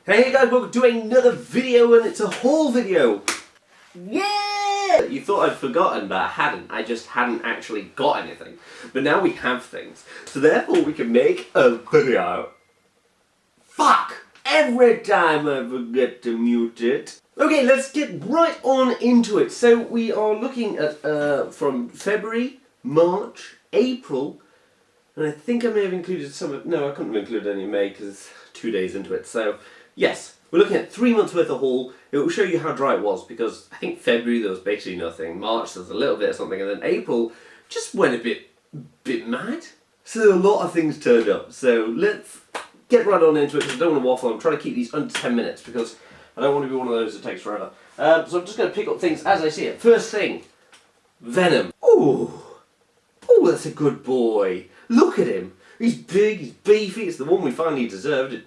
Hey guys, welcome to another video, and it's a haul video! Yeah! You thought I'd forgotten, but I hadn't. I just hadn't actually got anything. But now we have things. So therefore we can make a video. Fuck! Every time I forget to mute it. Okay, let's get right on into it. So we are looking at from February, March, April, and I think I may have included some of... No, I couldn't have included any in May because it's 2 days into it. So, yes, we're looking at 3 months worth of haul. It will show you how dry it was because I think February there was basically nothing. March there was a little bit of something, and then April just went a bit mad. So a lot of things turned up. So let's get right on into it because I don't want to waffle. I'm trying to keep these under 10 minutes because I don't want to be one of those that takes forever. So I'm just going to pick up things as I see it. First thing, Venom. Ooh, that's a good boy. Look at him. He's big, he's beefy. It's the one we finally deserved. It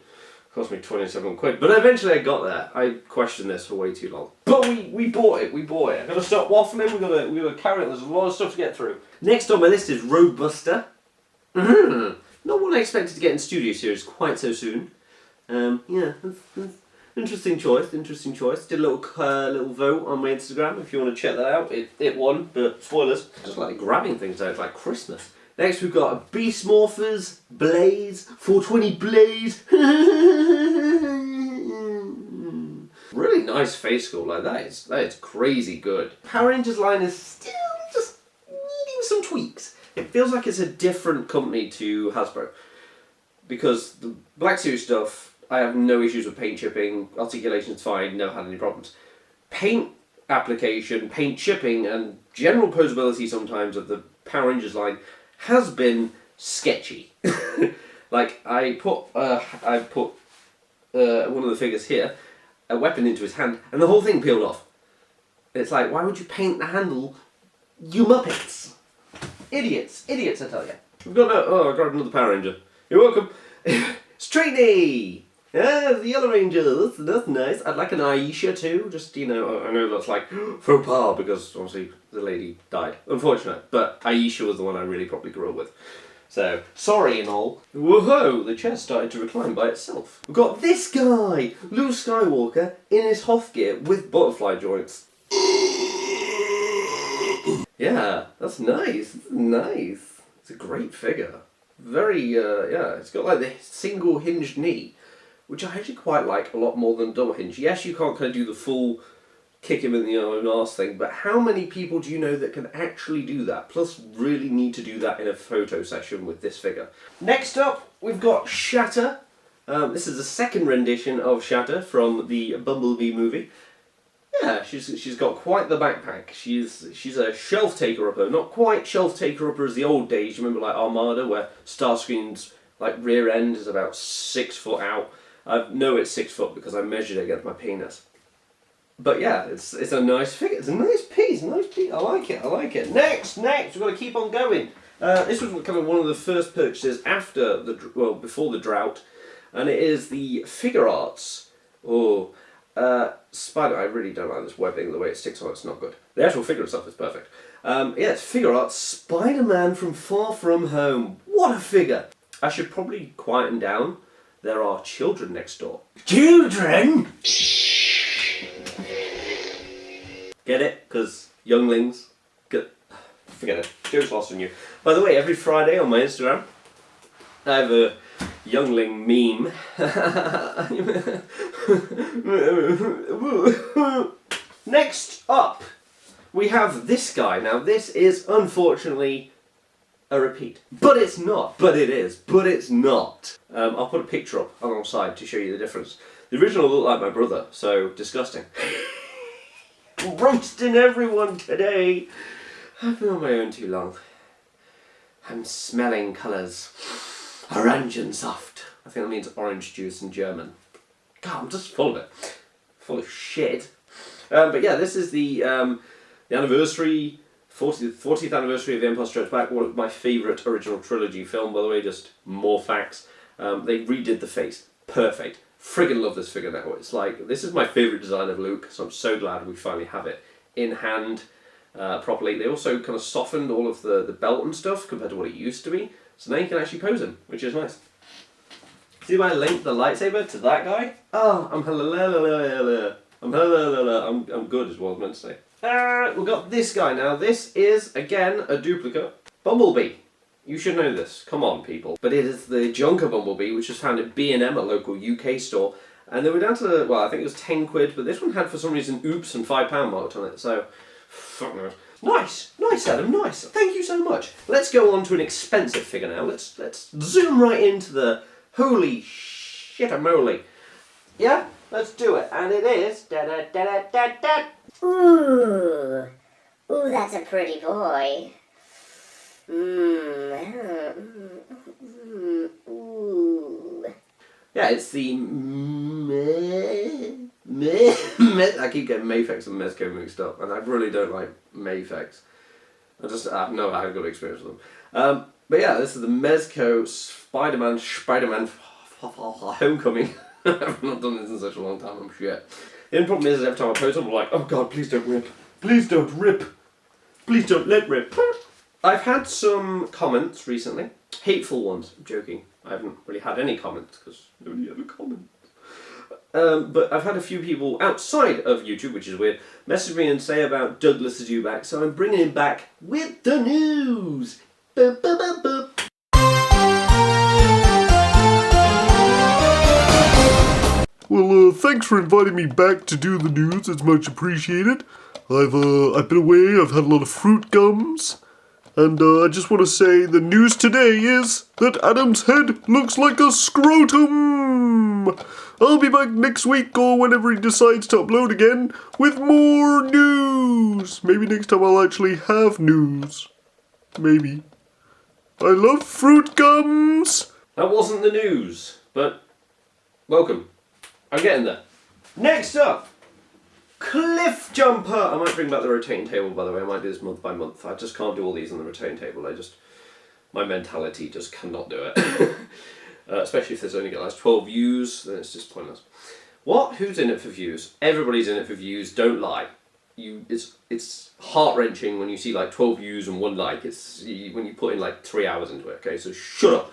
cost me 27 quid, but eventually I got there. I questioned this for way too long. But we bought it, I've got to stop waffling, we've got to carry it. There's a lot of stuff to get through. Next on my list is Roadbuster. Not what I expected to get in Studio Series quite so soon. Yeah, interesting choice. Did a little vote on my Instagram if you want to check that out. It won, but spoilers. I just like grabbing things out, it's like Christmas. Next we've got Beast Morphers, Blaze, 420 Blaze. Really nice face sculpt, like that is crazy good. Power Rangers line is still just needing some tweaks. It feels like it's a different company to Hasbro. Because the Black Series stuff, I have no issues with paint chipping, articulation's fine, never had any problems. Paint application, paint chipping, and general posability sometimes of the Power Rangers line has been sketchy. Like I put one of the figures here, a weapon into his hand, and the whole thing peeled off. It's like, why would you paint the handle, you muppets? Idiots, I tell you. We've got I grabbed another Power Ranger. You're welcome. Straightney. Yeah, the Yellow Ranger. That's nice. I'd like an Aisha too. Just, you know, I know that's like faux pas because obviously the lady died. Unfortunate. But Aisha was the one I really probably grew up with. So, sorry and all. Whoa, the chair started to recline by itself. We've got this guy, Luke Skywalker, in his Hoth gear with butterfly joints. Yeah, that's nice. That's nice. It's a great figure. Very, yeah, it's got like the single hinged knee, which I actually quite like a lot more than double hinge. Yes, you can't kind of do the full kick him in the own arse thing, but how many people do you know that can actually do that? Plus, really need to do that in a photo session with this figure. Next up, we've got Shatter. This is the second rendition of Shatter from the Bumblebee movie. Yeah, she's got quite the backpack. She's a shelf taker upper, not quite shelf taker upper as the old days. You remember like Armada, where Starscream's like rear end is about 6 foot out. I know it's 6 foot because I measured it against my penis. But yeah, it's a nice figure. It's a nice piece. I like it. Next, we've got to keep on going. This was kind of one of the first purchases before the drought, and it is the Figure Arts. Spider. I really don't like this webbing. The way it sticks on, it's not good. The actual figure itself is perfect. Yeah, it's Figure Arts Spider-Man from Far From Home. What a figure! I should probably quieten down. There are children next door. Children! Get it? Because younglings. Forget it. Joke's lost on you. By the way, every Friday on my Instagram, I have a youngling meme. Next up, we have this guy. Now, this is unfortunately a repeat. But it's not. But it is. But it's not. I'll put a picture up alongside to show you the difference. The original looked like my brother, so disgusting. Roasting everyone today. I've been on my own too long. I'm smelling colours. Orange and soft. I think that means orange juice in German. God, I'm just full of it. Full of shit. But yeah, this is the anniversary, 40th anniversary of The Empire Strikes Back, one of my favourite original trilogy film, by the way, just more facts. They redid the face. Perfect. Friggin' love this figure now. It's like, this is my favourite design of Luke, so I'm so glad we finally have it in hand properly. They also kind of softened all of the belt and stuff compared to what it used to be, so now you can actually pose him, which is nice. See why I linked the lightsaber to that guy? Oh, I'm I'm good is what I was meant to say. We've got this guy now. This is, again, a duplicate. Bumblebee. You should know this. Come on, people. But it is the Junker Bumblebee, which was found at B&M, a local UK store. And they were down to, well, I think it was 10 quid, but this one had, for some reason, oops and £5 marked on it, so, fuck knows. Nice, Adam, nice. Thank you so much. Let's go on to an expensive figure now. Let's zoom right into the holy shit-a-moly. Yeah, let's do it. And it is... Da-da-da-da-da-da. Ooh, that's a pretty boy. Ooh. Yeah, it's the I keep getting Mafex and Mezco mixed up, and I really don't like Mafex. I've never had a good experience with them. But yeah, this is the Mezco Spider-Man Homecoming. I've not done this in such a long time, I'm shit. The only problem is every time I post them, I'm like, oh god, please don't rip. Please don't rip. Please don't let rip. I've had some comments recently. Hateful ones. I'm joking. I haven't really had any comments because nobody ever comments. But I've had a few people outside of YouTube, which is weird, message me and say about Douglas is due back, so I'm bringing him back with the news. Boop, boop, boop, boop. Well, thanks for inviting me back to do the news. It's much appreciated. I've been away. I've had a lot of fruit gums. And I just want to say the news today is that Adam's head looks like a scrotum. I'll be back next week or whenever he decides to upload again with more news. Maybe next time I'll actually have news. Maybe. I love fruit gums. That wasn't the news, but welcome. I'm getting there. Next up, Cliff Jumper. I might bring back the rotating table, by the way. I might do this month by month. I just can't do all these on the rotating table. My mentality just cannot do it. Especially if there's only got like 12 views, then it's just pointless. What? Who's in it for views? Everybody's in it for views. Don't lie. It's heart-wrenching when you see like 12 views and 1 like. It's when you put in like 3 hours into it. Okay, so shut up.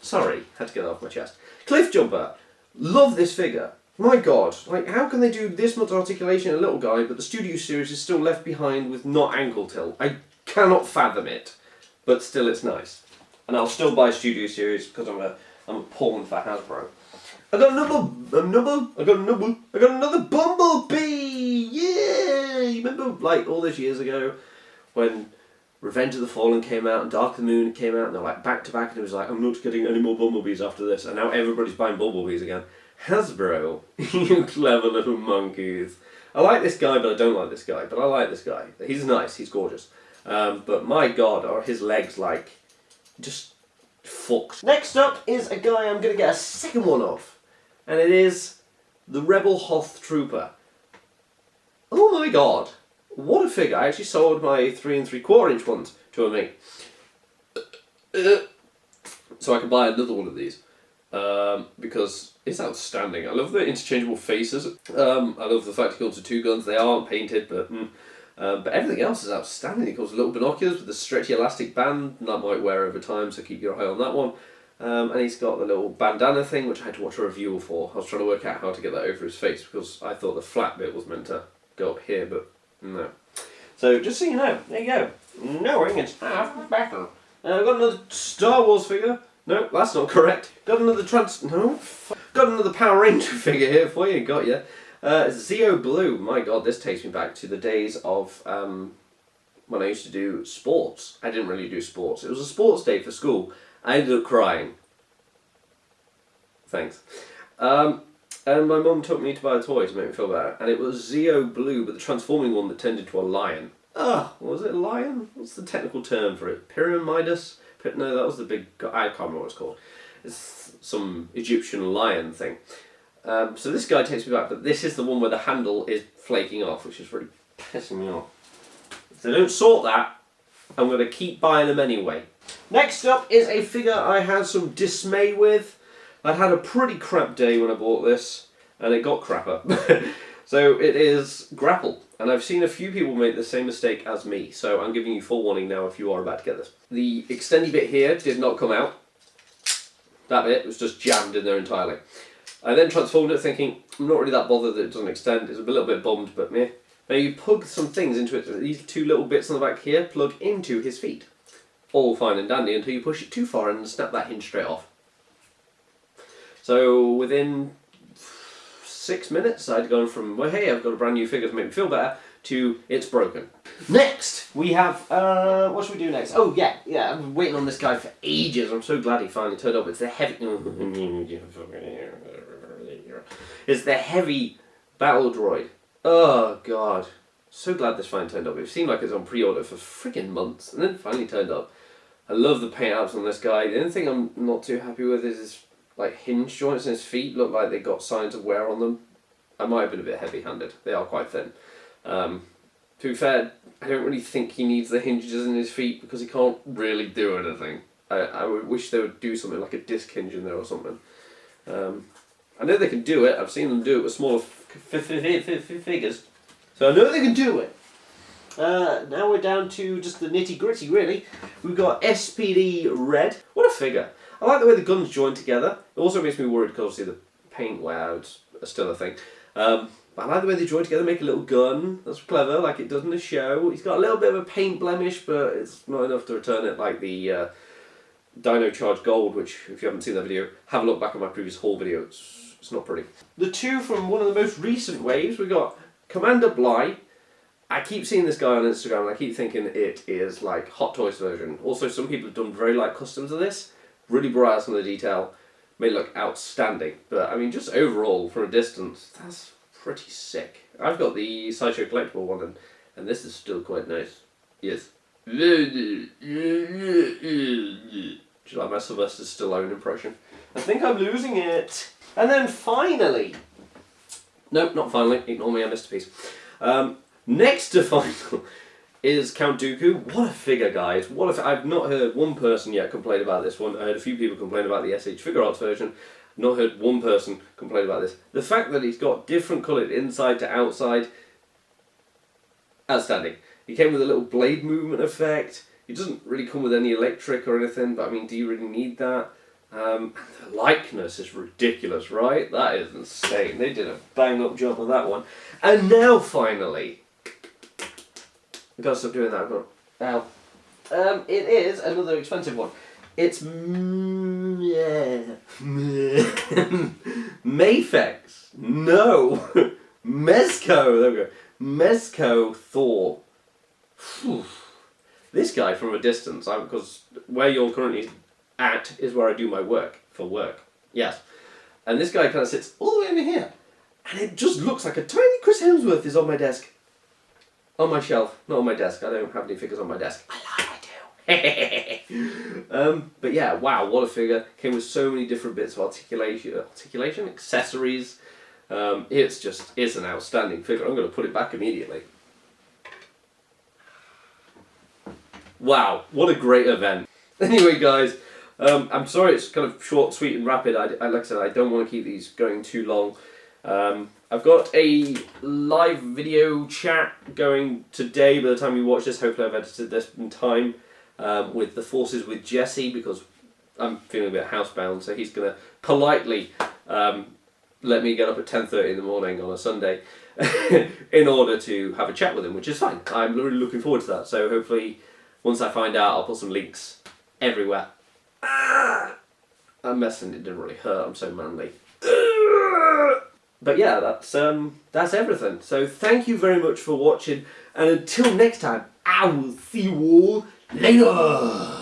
Sorry, had to get that off my chest. Cliff Jumper. Love this figure. My god, like how can they do this much articulation in a little guy, but the Studio Series is still left behind with not ankle tilt? I cannot fathom it, but still it's nice. And I'll still buy Studio Series because I'm a pawn for Hasbro. I got another Bumblebee! Yeah! You remember like all those years ago when Revenge of the Fallen came out and Dark of the Moon came out and they're like back to back and it was like, I'm not getting any more Bumblebees after this, and now everybody's buying Bumblebees again. Hasbro, you clever little monkeys. I like this guy, but I don't like this guy. But I like this guy. He's nice, he's gorgeous. But my god, are his legs like just fucked. Next up is a guy I'm going to get a second one of. And it is the Rebel Hoth Trooper. Oh my god. What a figure. I actually sold my 3 3/4 inch ones to a mate. So I can buy another one of these. Because it's outstanding. I love the interchangeable faces. I love the fact he comes with 2 guns. They aren't painted, but everything else is outstanding. He comes with little binoculars with the stretchy elastic band that might wear over time, so keep your eye on that one. And he's got the little bandana thing, which I had to watch a review for. I was trying to work out how to get that over his face because I thought the flat bit was meant to go up here, but no. So just so you know, there you go. Knowing it's half better. I've got another Star Wars figure. No, that's not correct. Got another Got another Power Ranger figure here for you. Got you. Zeo Blue. My god, this takes me back to the days of when I used to do sports. I didn't really do sports. It was a sports day for school. I ended up crying. Thanks. And my mum took me to buy a toy to make me feel better. And it was Zeo Blue, but the transforming one that turned into a lion. Was it a lion? What's the technical term for it? Pyramidas? No, that was the big... I can't remember what it's called. It's some Egyptian lion thing. So this guy takes me back, but this is the one where the handle is flaking off, which is really pissing me off. If they don't sort that, I'm going to keep buying them anyway. Next up is a figure I had some dismay with. I'd had a pretty crap day when I bought this, and it got crapper. So it is Grapple, and I've seen a few people make the same mistake as me, so I'm giving you full warning now if you are about to get this. The extendy bit here did not come out. That bit was just jammed in there entirely. I then transformed it thinking, I'm not really that bothered that it doesn't extend. It's a little bit bummed, but meh. Now you plug some things into it. These two little bits on the back here plug into his feet. All fine and dandy until you push it too far and snap that hinge straight off. So within 6 minutes I'd gone from, well hey, I've got a brand new figure to make me feel better, to it's broken. Next we have, what should we do next? Oh yeah, I've been waiting on this guy for ages. I'm so glad he finally turned up. It's the heavy... It's the heavy battle droid. Oh god. So glad this finally turned up. It seemed like it was on pre-order for freaking months, and then finally turned up. I love the paint apps on this guy. The only thing I'm not too happy with is his like hinge joints in his feet look like they got signs of wear on them. I might have been a bit heavy-handed. They are quite thin. To be fair, I don't really think he needs the hinges in his feet because he can't really do anything. I would wish they would do something like a disc hinge in there or something. I know they can do it. I've seen them do it with smaller figures. So I know they can do it. Now we're down to just the nitty-gritty, really. We've got SPD Red. What a figure. I like the way the guns join together. It also makes me worried because obviously the paint layouts are still a thing. But I like the way they join together, make a little gun. That's clever, like it does in the show. He's got a little bit of a paint blemish, but it's not enough to return it like the Dino Charge Gold, which, if you haven't seen that video, have a look back on my previous haul video. It's not pretty. The two from one of the most recent waves, we got Commander Bly. I keep seeing this guy on Instagram and I keep thinking it is like Hot Toys version. Also, some people have done very light customs of this. Really brought out some of the detail. Made it look outstanding. But I mean, just overall, from a distance, that's pretty sick. I've got the Sideshow Collectible one and this is still quite nice. Yes. Do you like my Sylvester Stallone impression? I think I'm losing it. And then finally... Nope, not finally. Ignore me, I missed a piece. Next to final is Count Dooku. What a figure, guys. I've not heard one person yet complain about this one. I heard a few people complain about the SH Figure Arts version. Not heard one person complain about this. The fact that he's got different coloured inside to outside, outstanding. He came with a little blade movement effect. He doesn't really come with any electric or anything, but I mean, do you really need that? The likeness is ridiculous, right? That is insane. They did a bang-up job on that one. And now, finally... I've got to stop doing that. Now, it is another expensive one. It's... Mafex. No. Mezco. There we go. Mezco Thor. Whew. This guy from a distance, because where you're currently at is where I do my work, for work. Yes. And this guy kind of sits all the way over here. And it just looks like a tiny Chris Hemsworth is on my desk. On my shelf, not on my desk. I don't have any figures on my desk. I do. But yeah, wow, what a figure. Came with so many different bits of articulation, accessories. It's an outstanding figure. I'm going to put it back immediately. Wow, what a great event. Anyway, guys, I'm sorry it's kind of short, sweet and rapid. Like I said, I don't want to keep these going too long. I've got a live video chat going today by the time you watch this. Hopefully I've edited this in time with the Forces with Jesse, because I'm feeling a bit housebound, so he's going to politely let me get up at 10:30 in the morning on a Sunday in order to have a chat with him, which is fine. I'm really looking forward to that, so hopefully once I find out I'll put some links everywhere. I'm messing, it didn't really hurt, I'm so manly. But yeah, that's everything. So thank you very much for watching, and until next time, I will see you all later.